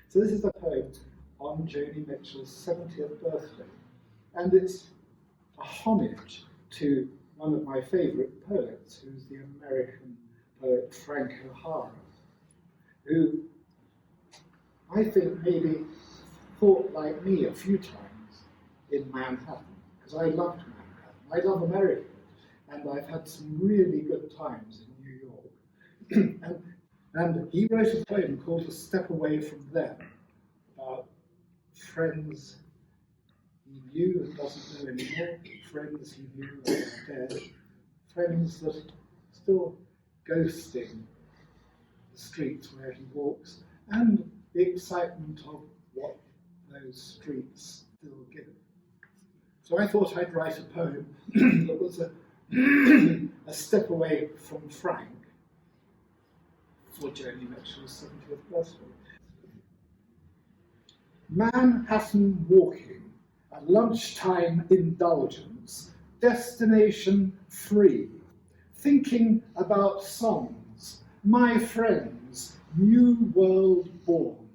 So this is a poem on Joni Mitchell's 70th birthday, and it's a homage to one of my favourite poets, who's the American poet Frank O'Hara, who I think maybe thought like me a few times in Manhattan, because I loved Manhattan. I love America, and I've had some really good times in New York. and he wrote a poem called A Step Away From Them, about friends he knew and doesn't know anymore, friends he knew and are dead, friends that are still ghosting the streets where he walks, and the excitement of what those streets still give. So I thought I'd write a poem that was a step away from Frank for Joni Mitchell's 70th birthday. Manhattan walking, a lunchtime indulgence, destination free, thinking about songs, my friends, new world born,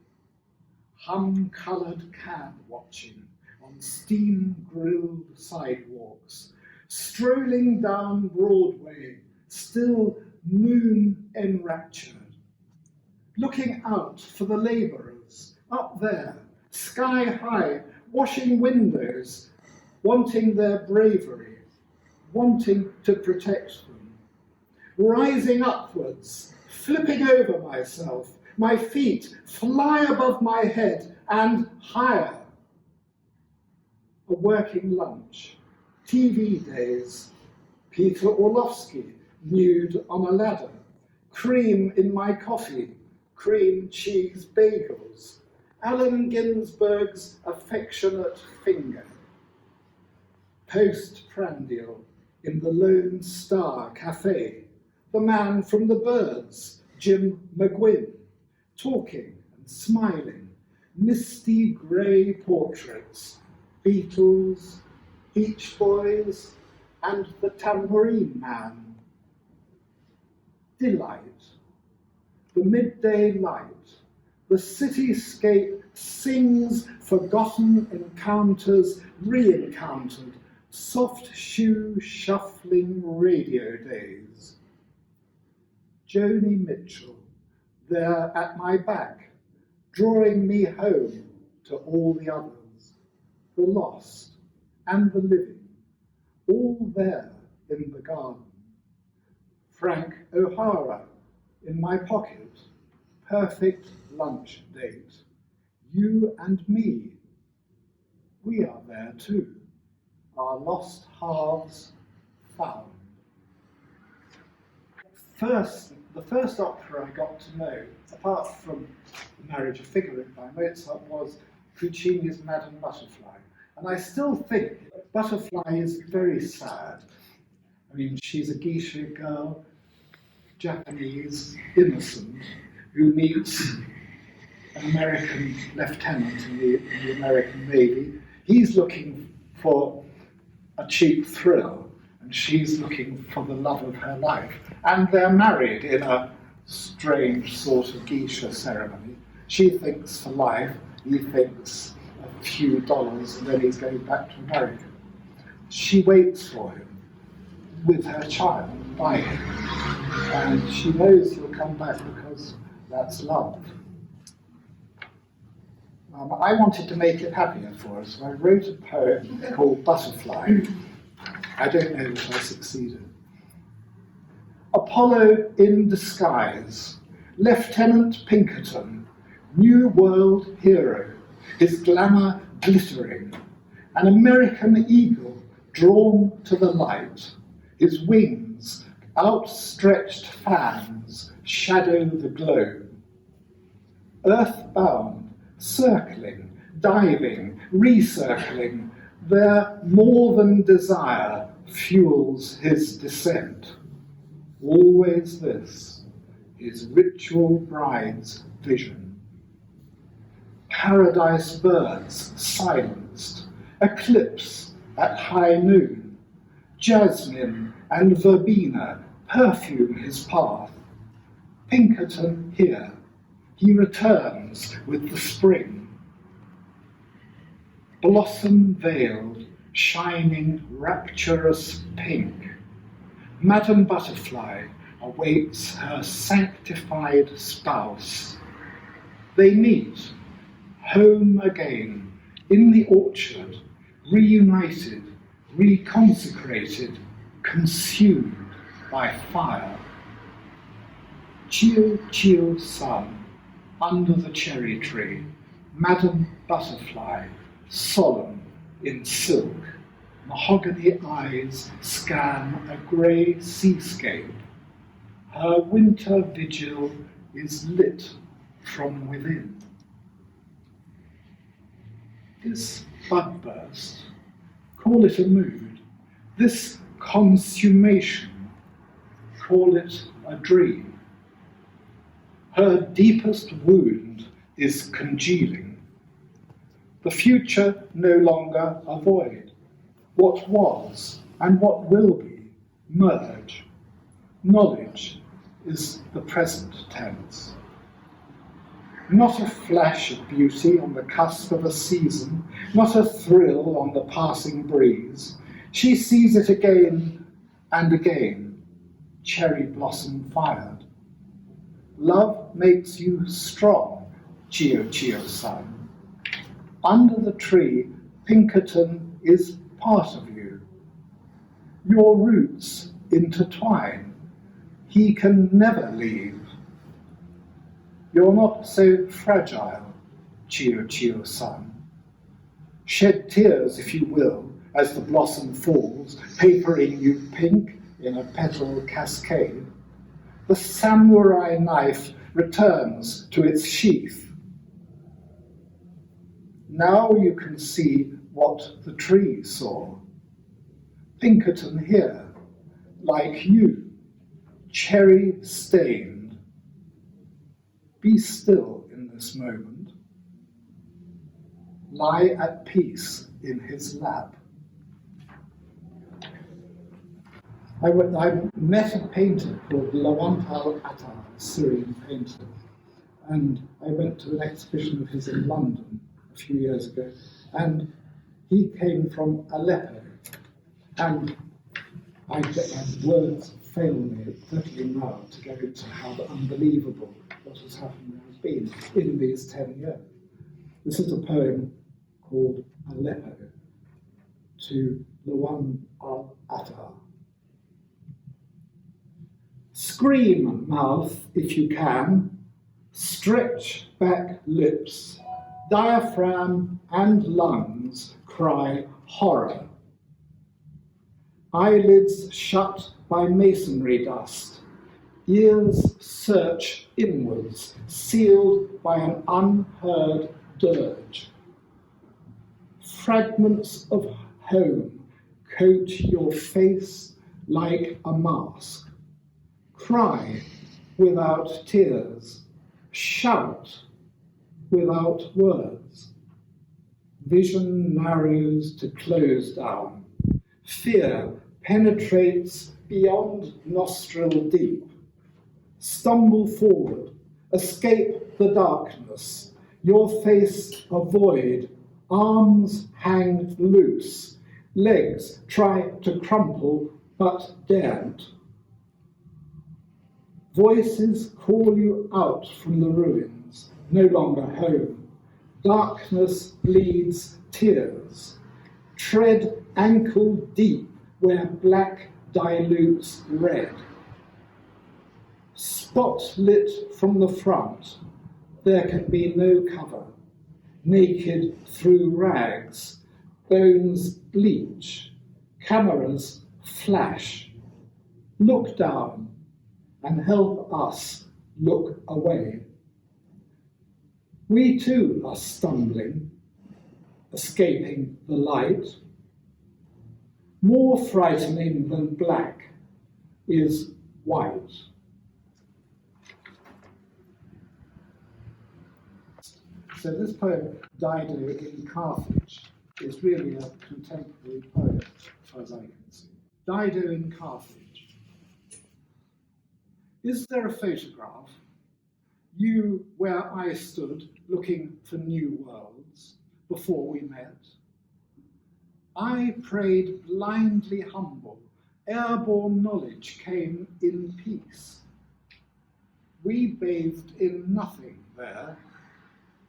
hum-coloured cab watching on steam-grilled sidewalks, strolling down Broadway, still moon enraptured, looking out for the labourers up there, sky high, washing windows, wanting their bravery, wanting to protect them, rising upwards, flipping over myself, my feet fly above my head and higher. A working lunch, TV days, Peter Orlovsky nude on a ladder, cream in my coffee, cream cheese bagels, Allen Ginsberg's affectionate finger, postprandial in the Lone Star Cafe, the man from the Birds, Jim McGuinn, talking and smiling, misty grey portraits, Beatles, Beach Boys, and the Tambourine Man. Delight, the midday light, the cityscape sings forgotten encounters re-encountered, soft shoe shuffling radio days. Joni Mitchell, there at my back, drawing me home to all the others, the lost and the living, all there in the garden. Frank O'Hara in my pocket, perfect lunch date. You and me, we are there too, our lost halves found. The first opera I got to know, apart from The Marriage of Figaro by Mozart, was Puccini's Madame Butterfly. And I still think Butterfly is very sad. I mean, she's a geisha girl, Japanese, innocent, who meets an American lieutenant in the American Navy. He's looking for a cheap thrill, and she's looking for the love of her life. And they're married in a strange sort of geisha ceremony. She thinks for life, he thinks a few dollars, and then he's going back to America. She waits for him with her child by him, and she knows he'll come back because that's love. I wanted to make it happier for us, so I wrote a poem called Butterfly. I don't know if I succeeded. Apollo in disguise, Lieutenant Pinkerton, New World hero, his glamour glittering, an American eagle drawn to the light, his wings, outstretched fans, shadow the globe. Earthbound, circling, diving, recircling, their more than desire fuels his descent. Always this, his ritual bride's vision. Paradise birds silenced, eclipse at high noon. Jasmine and verbena perfume his path. Pinkerton here, he returns burns with the spring. Blossom veiled, shining, rapturous pink, Madam Butterfly awaits her sanctified spouse. They meet, home again, in the orchard, reunited, reconsecrated, consumed by fire. Chill, chill sun, under the cherry tree, Madam Butterfly, solemn in silk, mahogany eyes scan a grey seascape. Her winter vigil is lit from within. This bud-burst, call it a mood, this consummation, call it a dream. Her deepest wound is congealing. The future no longer a void. What was and what will be merge. Knowledge is the present tense. Not a flash of beauty on the cusp of a season, not a thrill on the passing breeze. She sees it again and again, cherry blossom fired. Love makes you strong, Chio Chio-san. Under the tree, Pinkerton is part of you. Your roots intertwine. He can never leave. You're not so fragile, Chio Chio-san. Shed tears, if you will, as the blossom falls, papering you pink in a petal cascade. The samurai knife returns to its sheath. Now you can see what the tree saw. Pinkerton here, like you, cherry-stained. Be still in this moment. Lie at peace in his lap. I met a painter called Lawal Attar, a Syrian painter, and I went to an exhibition of his in London a few years ago, and he came from Aleppo, and words fail me totally now to go into how unbelievable what has happened has been in these 10 years. This is a poem called Aleppo to Lawal Attar. Scream, mouth, if you can, stretch back lips, diaphragm and lungs cry horror. Eyelids shut by masonry dust, ears search inwards, sealed by an unheard dirge. Fragments of home coat your face like a mask. Cry without tears, shout without words. Vision narrows to close down. Fear penetrates beyond nostril deep. Stumble forward, escape the darkness. Your face a void, arms hang loose. Legs try to crumple but daren't. Voices call you out from the ruins, no longer home. Darkness bleeds tears. Tread ankle deep where black dilutes red. Spotlit from the front, there can be no cover. Naked through rags, bones bleach, cameras flash. Look down and help us look away. We too are stumbling, escaping the light. More frightening than black is white. So this poem, Dido in Carthage, is really a contemporary poem, as far as I can see. Dido in Carthage. Is there a photograph? You where I stood looking for new worlds before we met. I prayed blindly humble, airborne knowledge came in peace. We bathed in nothing there.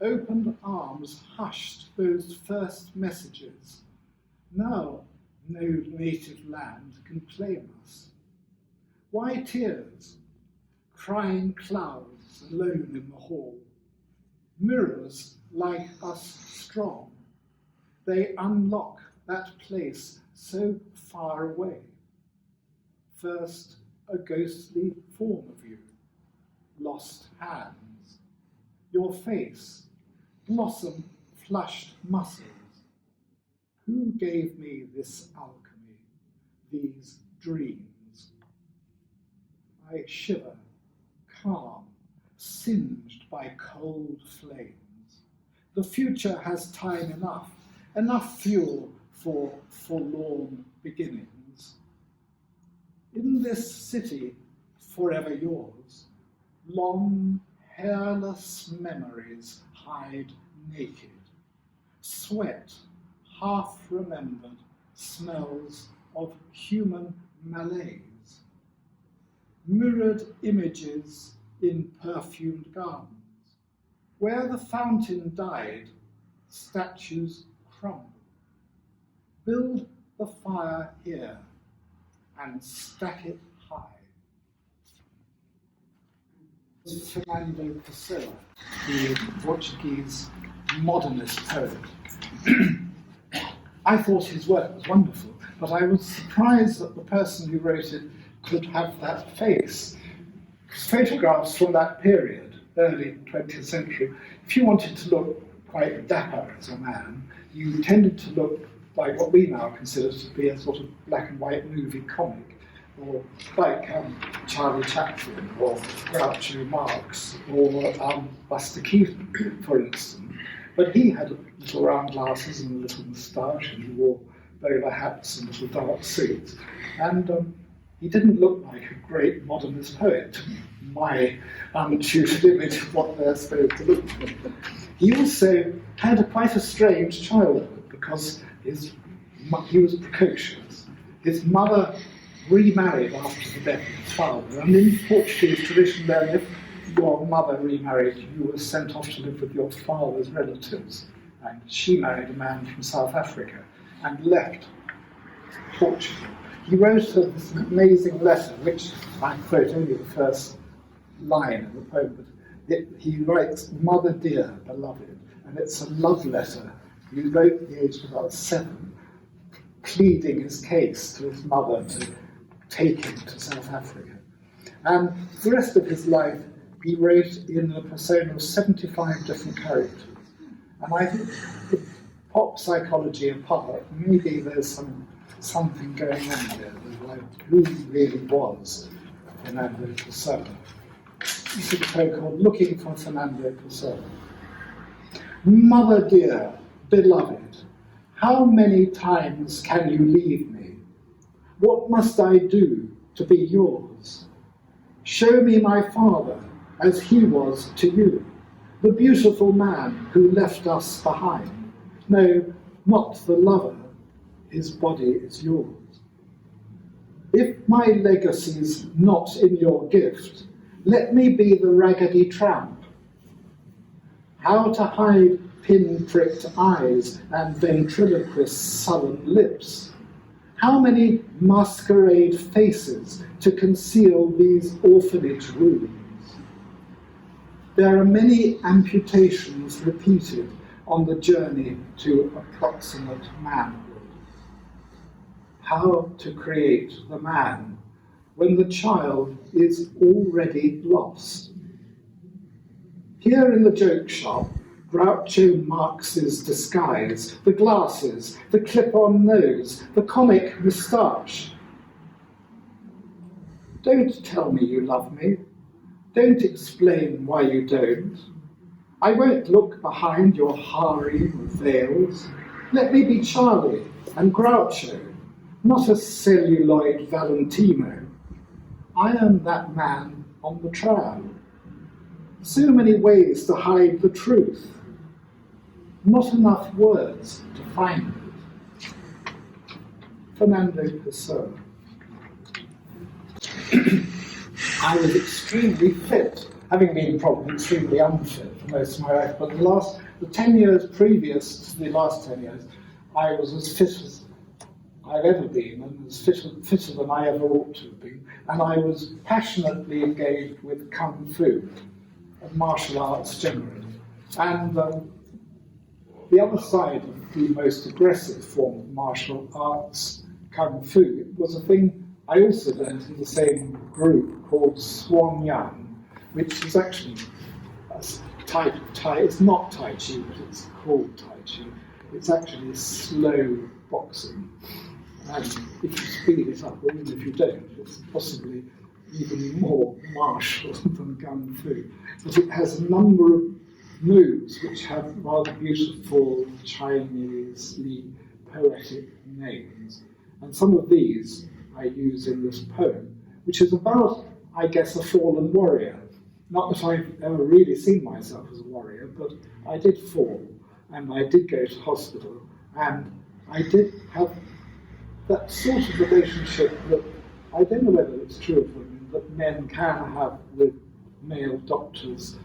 Opened arms hushed those first messages. Now no native land can claim us. Why tears? Crying clouds alone in the hall. Mirrors like us strong. They unlock that place so far away. First a ghostly form of you, lost hands. Your face, blossom flushed muscles. Who gave me this alchemy, these dreams? I shiver, calm, singed by cold flames. The future has time enough fuel for forlorn beginnings. In this city, forever yours, long, hairless memories hide naked. Sweat, half remembered, smells of human malaise. Mirrored images in perfumed gardens. Where the fountain died, statues crumble. Build the fire here and stack it high. Fernando Pessoa, the Portuguese modernist poet. I thought his work was wonderful, but I was surprised that the person who wrote it could have that face. Photographs from that period, early 20th century, if you wanted to look quite dapper as a man, you tended to look like what we now consider to be a sort of black and white movie comic, or like Charlie Chaplin, or Groucho Marx, or Buster Keaton, for instance. But he had little round glasses and a little moustache, and he wore bowler hats and little dark suits. And he didn't look like a great modernist poet, my untutored image of what they're supposed to look like. He also had quite a strange childhood because he was precocious. His mother remarried after the death of his father, and in Portuguese tradition then, if your mother remarried, you were sent off to live with your father's relatives. And she married a man from South Africa and left Portugal. He wrote her this amazing letter, which I quote only the first line of the poem, but he writes, "Mother dear, beloved," and it's a love letter. He wrote at the age of about 7, pleading his case to his mother to take him to South Africa. And the rest of his life, he wrote in the persona of 75 different characters. And I think, pop psychology apart, maybe there's something going on here, like who really was Fernando Pessoa. This is a poem called Looking for Fernando Pessoa. Mother dear, beloved, how many times can you leave me? What must I do to be yours? Show me my father as he was to you, the beautiful man who left us behind. No, not the lover, his body is yours. If my legacy's not in your gift, let me be the raggedy tramp. How to hide pin-pricked eyes and ventriloquist sullen lips? How many masquerade faces to conceal these orphanage rooms? There are many amputations repeated on the journey to approximate manhood. How to create the man when the child is already lost? Here in the joke shop, Groucho Marx's disguise, the glasses, the clip-on nose, the comic moustache. Don't tell me you love me. Don't explain why you don't. I won't look behind your harem of veils. Let me be Charlie and Groucho, not a celluloid Valentino. I am that man on the tram. So many ways to hide the truth. Not enough words to find it. Fernando Pessoa. I was extremely fit, having been probably extremely unfit for most of my life, but the 10 years previous to the last 10 years, I was as fit as I've ever been, and as fitter than I ever ought to have been, and I was passionately engaged with Kung Fu, and martial arts generally. And the other side of the most aggressive form of martial arts, Kung Fu, was a thing I also learned in the same group called Swan Yang, which is actually a type of Tai. It's not Tai Chi, but it's called Tai Chi. It's actually slow boxing. And if you speed it up, or even if you don't, it's possibly even more martial than Kung Fu. But it has a number of moves which have rather beautiful Chinese poetic names. And some of these I use in this poem, which is about, I guess, a fallen warrior. Not that I've ever really seen myself as a warrior, but I did fall, and I did go to hospital, and I did have that sort of relationship that, I don't know whether it's true of women, that men can have with male doctors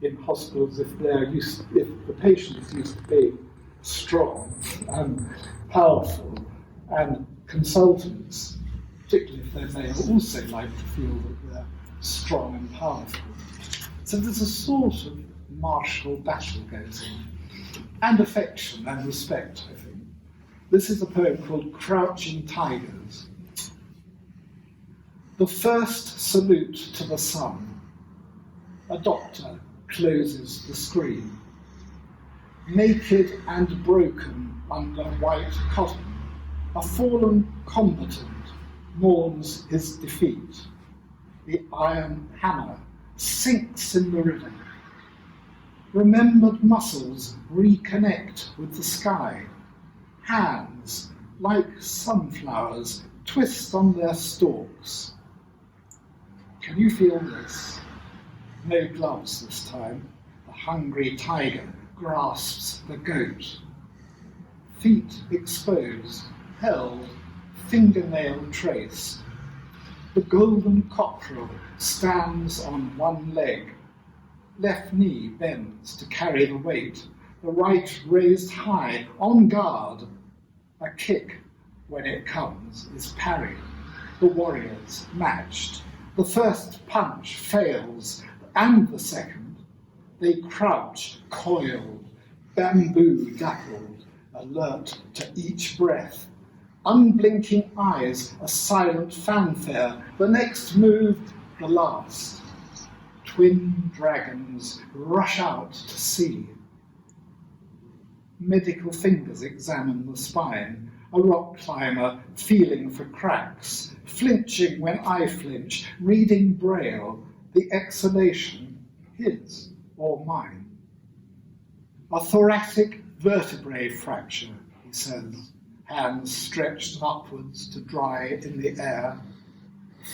in hospitals if the patient is used to being strong and powerful, and consultants, particularly if they're male, also like to feel that they're strong and powerful. So there's a sort of martial battle goes on, and affection and respect, I think. This is a poem called Crouching Tigers. The first salute to the sun. A doctor closes the screen. Naked and broken under white cotton, a fallen combatant mourns his defeat. The iron hammer sinks in the river. Remembered muscles reconnect with the sky. Hands, like sunflowers, twist on their stalks. Can you feel this? No gloves this time. The hungry tiger grasps the goat. Feet exposed, held, fingernail traced. The golden cockerel stands on one leg. Left knee bends to carry the weight. The right raised high, on guard. A kick, when it comes, is parried. The warriors matched. The first punch fails, and the second. They crouch, coiled, bamboo dappled, alert to each breath. Unblinking eyes, a silent fanfare. The next move, the last. Twin dragons rush out to sea. Medical fingers examine the spine. A rock climber feeling for cracks, flinching when I flinch, reading braille, the exhalation, his or mine. A thoracic vertebrae fracture, he says, hands stretched upwards to dry in the air.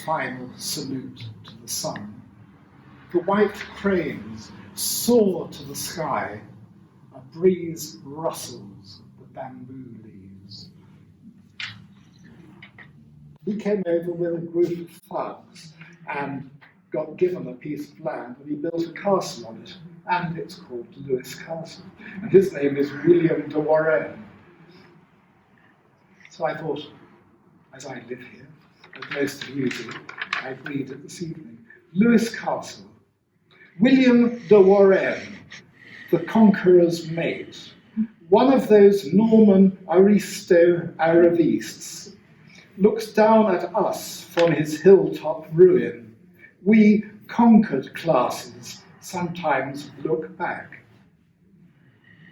Final salute to the sun. The white cranes soar to the sky. A breeze rustles the bamboo leaves. He came over with a group of thugs and got given a piece of land, and he built a castle on it, and it's called Lewes Castle. And his name is William de Warenne. So I thought, as I live here, as most of you do, I'd read it this evening. Lewes Castle. William de Warenne, the conqueror's mate, one of those Norman Aristo-Aravistes, looks down at us from his hilltop ruin. We conquered classes sometimes look back.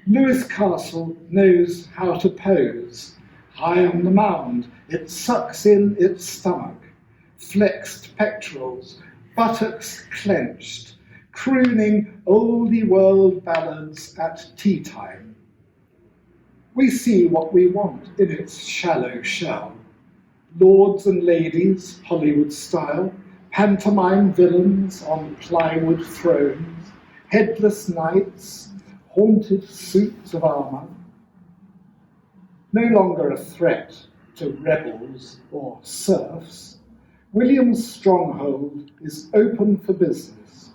Lewes Castle knows how to pose. High on the mound, it sucks in its stomach, flexed pectorals, buttocks clenched, crooning oldie world ballads at tea time. We see what we want in its shallow shell. Lords and ladies, Hollywood style, pantomime villains on plywood thrones, headless knights, haunted suits of armour. No longer a threat to rebels or serfs, William's stronghold is open for business.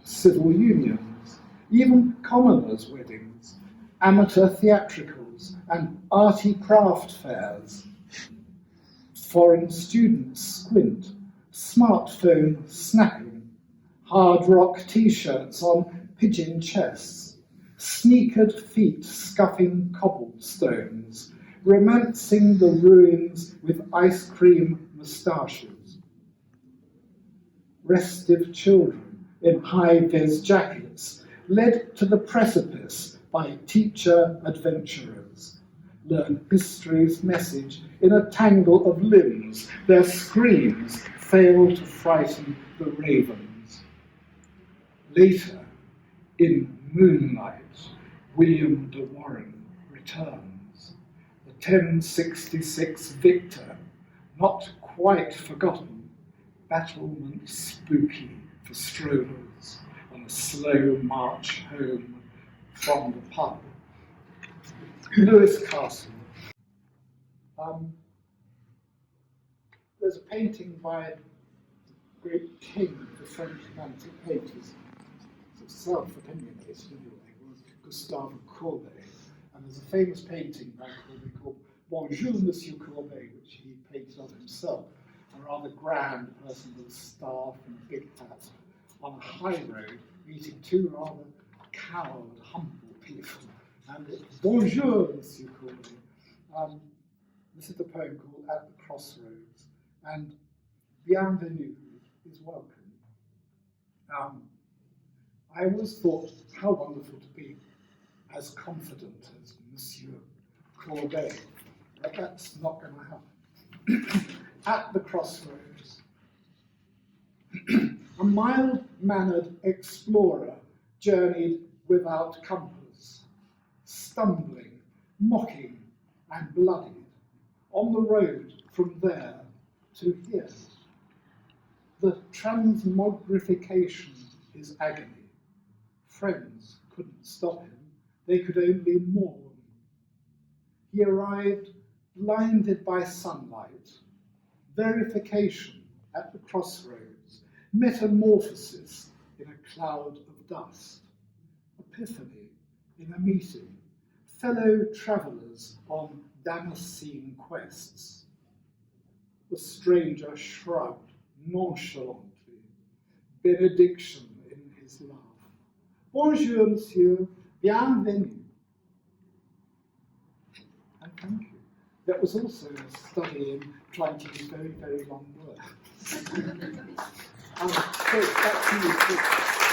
Civil unions, even commoners' weddings, amateur theatricals and arty craft fairs. Foreign students squint, smartphone snapping, hard rock t-shirts on pigeon chests, sneakered feet scuffing cobblestones, romancing the ruins with ice cream moustaches. Restive children in high-vis jackets led to the precipice by teacher adventurers, learn history's message in a tangle of limbs. Their screams fail to frighten the ravens. Later, in moonlight, William de Warenne returns, the 1066 victor, not quite forgotten, battlement spooky for strollers on a slow march home from the pub. Lewes Castle. There's a painting by the great king of the French Romantic painters. It's self-opinionated anyway, was Gustave Courbet. And there's a famous painting by Courbet called Bonjour, Monsieur Courbet, which he painted of himself, a rather grand person with a staff and a big hat on a high road, meeting two rather cowed, humble people. And it's Bonjour, Monsieur Courbet. This is the poem called At the Crossroads, and Bienvenue is welcome. I always thought how wonderful to be as confident as Monsieur Courbet, but that's not going to happen. At the crossroads, a mild-mannered explorer journeyed without compass, stumbling, mocking, and bloodied, on the road from there to here. The transmogrification is agony. Friends couldn't stop him, they could only mourn. He arrived blinded by sunlight, verification at the crossroads, metamorphosis in a cloud of dust, epiphany in a meeting, fellow travellers on Damascene quests. The stranger shrugged nonchalantly, benediction in his laugh. Bonjour, monsieur, bienvenue. And thank you. That was also a study in trying to use very, very long words. So back to you.